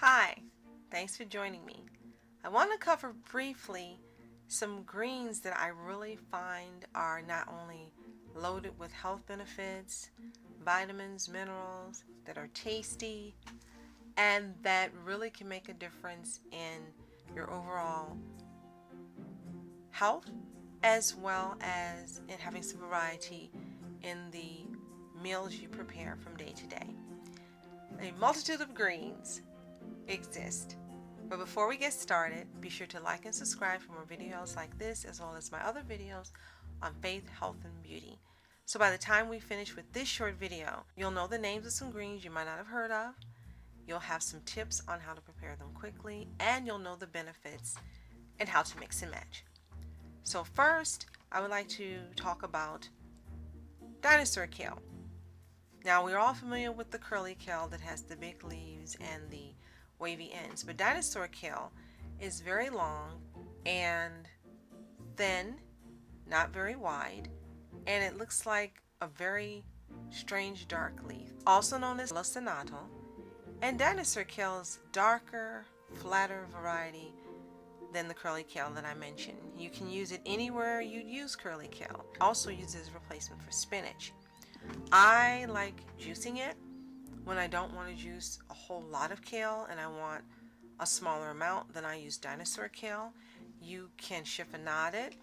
Hi, thanks for joining me. I want to cover briefly some greens that I really find are not only loaded with health benefits, vitamins, minerals, that are tasty, and that really can make a difference in your overall health, as well as in having some variety in the meals you prepare from day to day. A multitude of greens exist. But before we get started, be sure to like and subscribe for more videos like this, as well as my other videos on faith, health, and beauty. So by the time we finish with this short video, you'll know the names of some greens you might not have heard of, you'll have some tips on how to prepare them quickly, and you'll know the benefits and how to mix and match. So first, I would like to talk about dinosaur kale. Now, we're all familiar with the curly kale that has the big leaves and the wavy ends, but dinosaur kale is very long and thin, not very wide, and it looks like a very strange dark leaf, also known as lacinato. And dinosaur kale is darker, flatter variety than the curly kale that I mentioned. You can use it anywhere you'd use curly kale. Also used as a replacement for spinach. I like juicing it when I don't want to juice a whole lot of kale and I want a smaller amount. Then I use dinosaur kale. You can chiffonade it,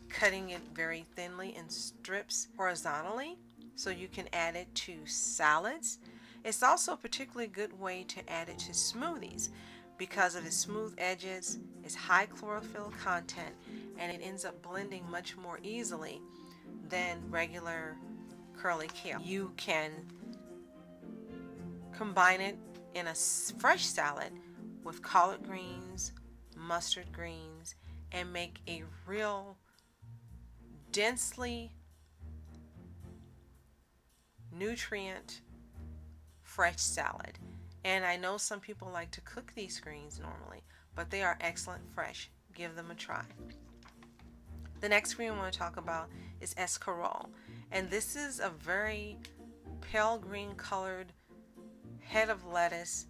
cutting it very thinly in strips horizontally, so you can add it to salads. It's also a particularly good way to add it to smoothies because of its smooth edges, its high chlorophyll content, and it ends up blending much more easily than regular curly kale. You can combine it in a fresh salad with collard greens, mustard greens, and make a real densely nutrient fresh salad. And I know some people like to cook these greens normally, but they are excellent fresh. Give them a try. The next green I want to talk about is escarole, and this is a very pale green colored head of lettuce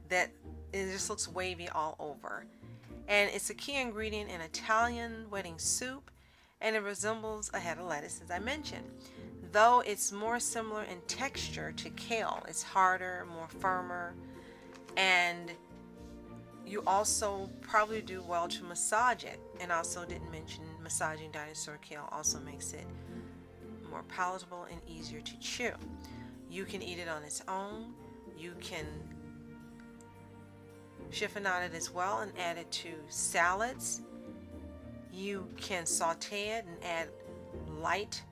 that it just looks wavy all over, and it's a key ingredient in Italian wedding soup, and it resembles a head of lettuce, as I mentioned, though it's more similar in texture to kale. It's harder, more firmer, and you also probably do well to massage it. And also didn't mention massaging dinosaur kale also makes it more palatable and easier to chew. You can eat it on its own. You can chiffonade it as well and add it to salads. You can saute it and add light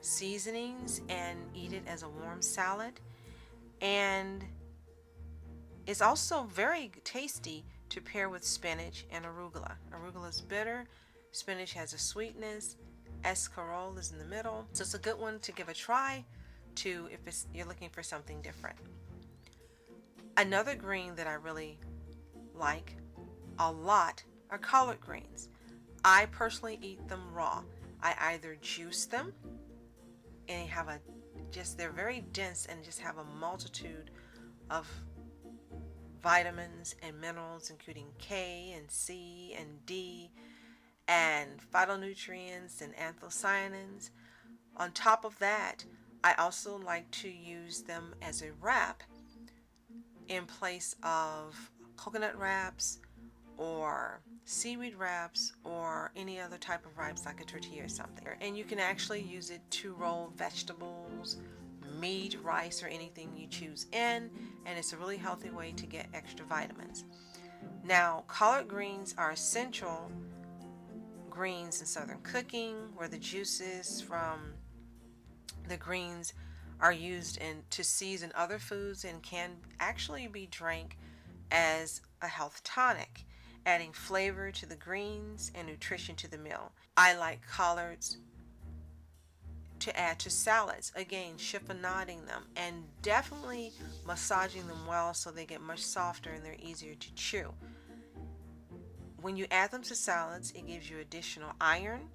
seasonings and eat it as a warm salad. And it's also very tasty to pair with spinach and arugula. Arugula is bitter, spinach has a sweetness, escarole is in the middle. So it's a good one to give a try to if you're looking for something different. Another green that I really like a lot are collard greens. I personally eat them raw. I either juice them and have they're very dense and just have a multitude of vitamins and minerals, including K and C and D and phytonutrients and anthocyanins. On top of that, I also like to use them as a wrap in place of coconut wraps or seaweed wraps or any other type of wraps like a tortilla or something. And you can actually use it to roll vegetables, meat, rice, or anything you choose in, and it's a really healthy way to get extra vitamins. Now, collard greens are essential greens in Southern cooking, where the juices from the greens are used to season other foods and can actually be drank as a health tonic, adding flavor to the greens and nutrition to the meal. I like collards to add to salads, again chiffonading them and definitely massaging them well so they get much softer and they're easier to chew. When you add them to salads, it gives you additional iron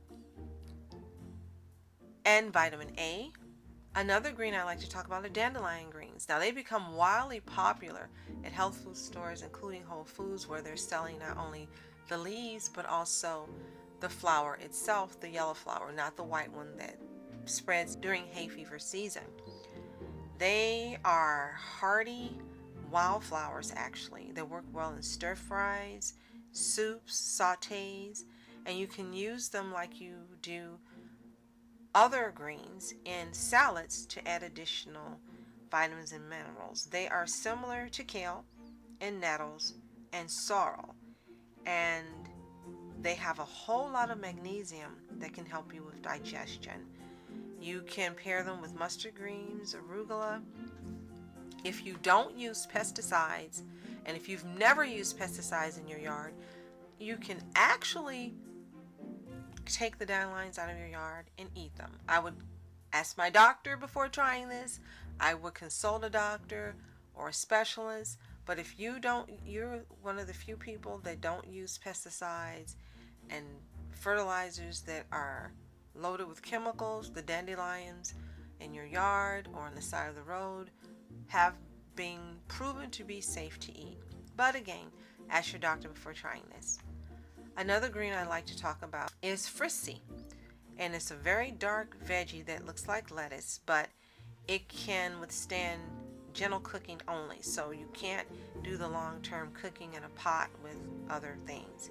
and vitamin A, Another green I like to talk about are dandelion greens. Now they become wildly popular at health food stores, including Whole Foods, where they're selling not only the leaves but also the flower itself, the yellow flower, not the white one that spreads during hay fever season. They are hardy wildflowers actually. They work well in stir fries, soups, sautés, and you can use them like you do other greens in salads to add additional vitamins and minerals. They are similar to kale and nettles and sorrel, and they have a whole lot of magnesium that can help you with digestion. You can pair them with mustard greens, arugula. If you don't use pesticides, and if you've never used pesticides in your yard, you can actually take the dandelions out of your yard and eat them. I would ask my doctor before trying this. I would consult a doctor or a specialist. But if you don't, you're one of the few people that don't use pesticides and fertilizers that are loaded with chemicals, the dandelions in your yard or on the side of the road have been proven to be safe to eat. But again, ask your doctor before trying this. Another green I like to talk about is frisee, and it's a very dark veggie that looks like lettuce, but it can withstand gentle cooking only, so you can't do the long-term cooking in a pot with other things.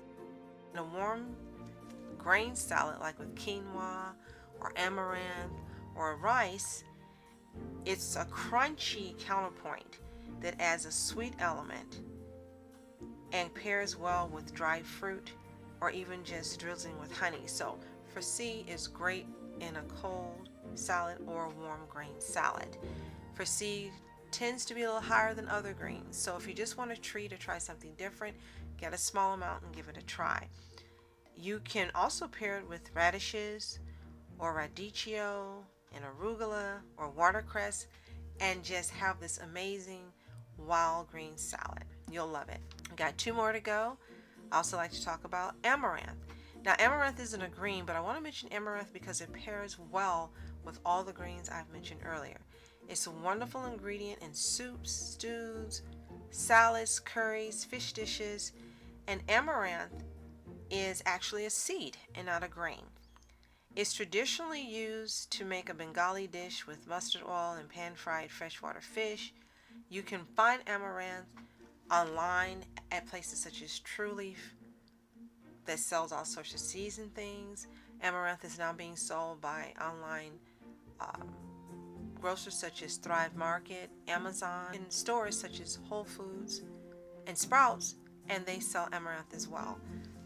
In a warm grain salad like with quinoa or amaranth or rice, it's a crunchy counterpoint that adds a sweet element and pairs well with dried fruit or even just drizzling with honey. So frisee is great in a cold salad or a warm grain salad. Frisee tends to be a little higher than other greens, so if you just want a treat or try something different, get a small amount and give it a try. You can also pair it with radishes or radicchio and arugula or watercress and just have this amazing wild green salad. You'll love it. We've got 2 more to go. I also like to talk about amaranth. Now amaranth isn't a green, but I want to mention amaranth because it pairs well with all the greens I've mentioned earlier. It's a wonderful ingredient in soups, stews, salads, curries, fish dishes, and amaranth is actually a seed and not a grain. It's traditionally used to make a Bengali dish with mustard oil and pan-fried freshwater fish. You can find amaranth online at places such as True Leaf that sells all sorts of seasoned things. Amaranth is now being sold by online grocers such as Thrive Market, Amazon, and stores such as Whole Foods and Sprouts, and they sell amaranth as well.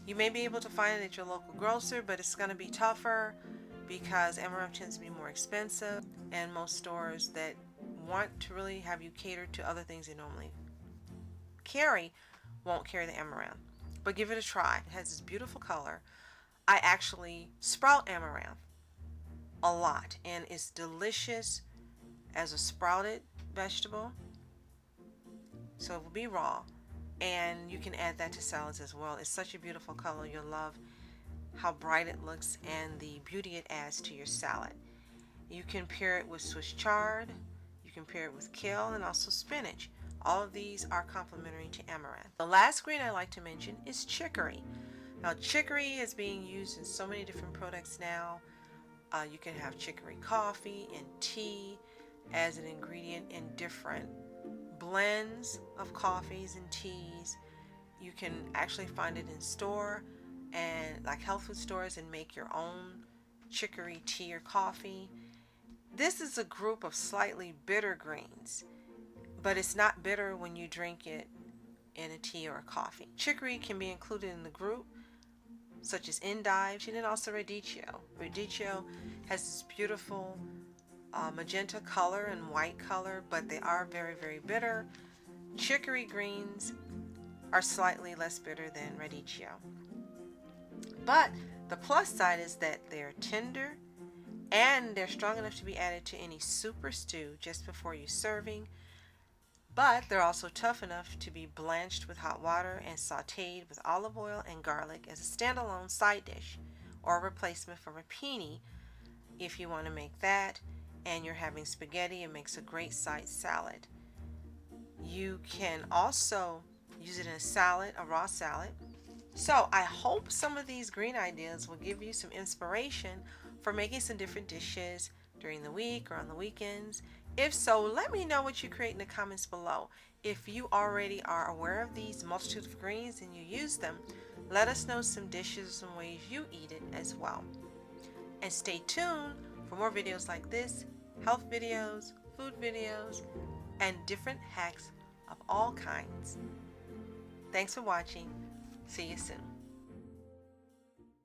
You may be able to find it at your local grocer, but it's going to be tougher because amaranth tends to be more expensive, and most stores that want to really have you cater to other things they normally carry won't carry the amaranth. But give it a try. It has this beautiful color. I actually sprout amaranth a lot, and it's delicious as a sprouted vegetable, so it will be raw, and you can add that to salads as well. It's such a beautiful color. You'll love how bright it looks and the beauty it adds to your salad. You can pair it with Swiss chard, you can pair it with kale, and also spinach. All of these are complementary to amaranth. The last green I like to mention is chicory. Now chicory is being used in so many different products now. You can have chicory coffee and tea as an ingredient in different blends of coffees and teas. You can actually find it in store and like health food stores and make your own chicory tea or coffee. This is a group of slightly bitter greens, but it's not bitter when you drink it in a tea or a coffee. Chicory can be included in the group such as endive and then also radicchio. Radicchio has this beautiful magenta color and white color, but they are very, very bitter. Chicory greens are slightly less bitter than radicchio. But the plus side is that they're tender and they're strong enough to be added to any soup or stew just before you're serving. But they're also tough enough to be blanched with hot water and sauteed with olive oil and garlic as a standalone side dish or a replacement for rapini if you want to make that. and you're having spaghetti, it makes a great side salad. You can also use it in a salad, a raw salad. So I hope some of these green ideas will give you some inspiration for making some different dishes during the week or on the weekends. If so, let me know what you create in the comments below. If you already are aware of these multitude of greens and you use them, let us know some dishes and ways you eat it as well. And stay tuned for more videos like this, health videos, food videos, and different hacks of all kinds. Thanks for watching. See you soon.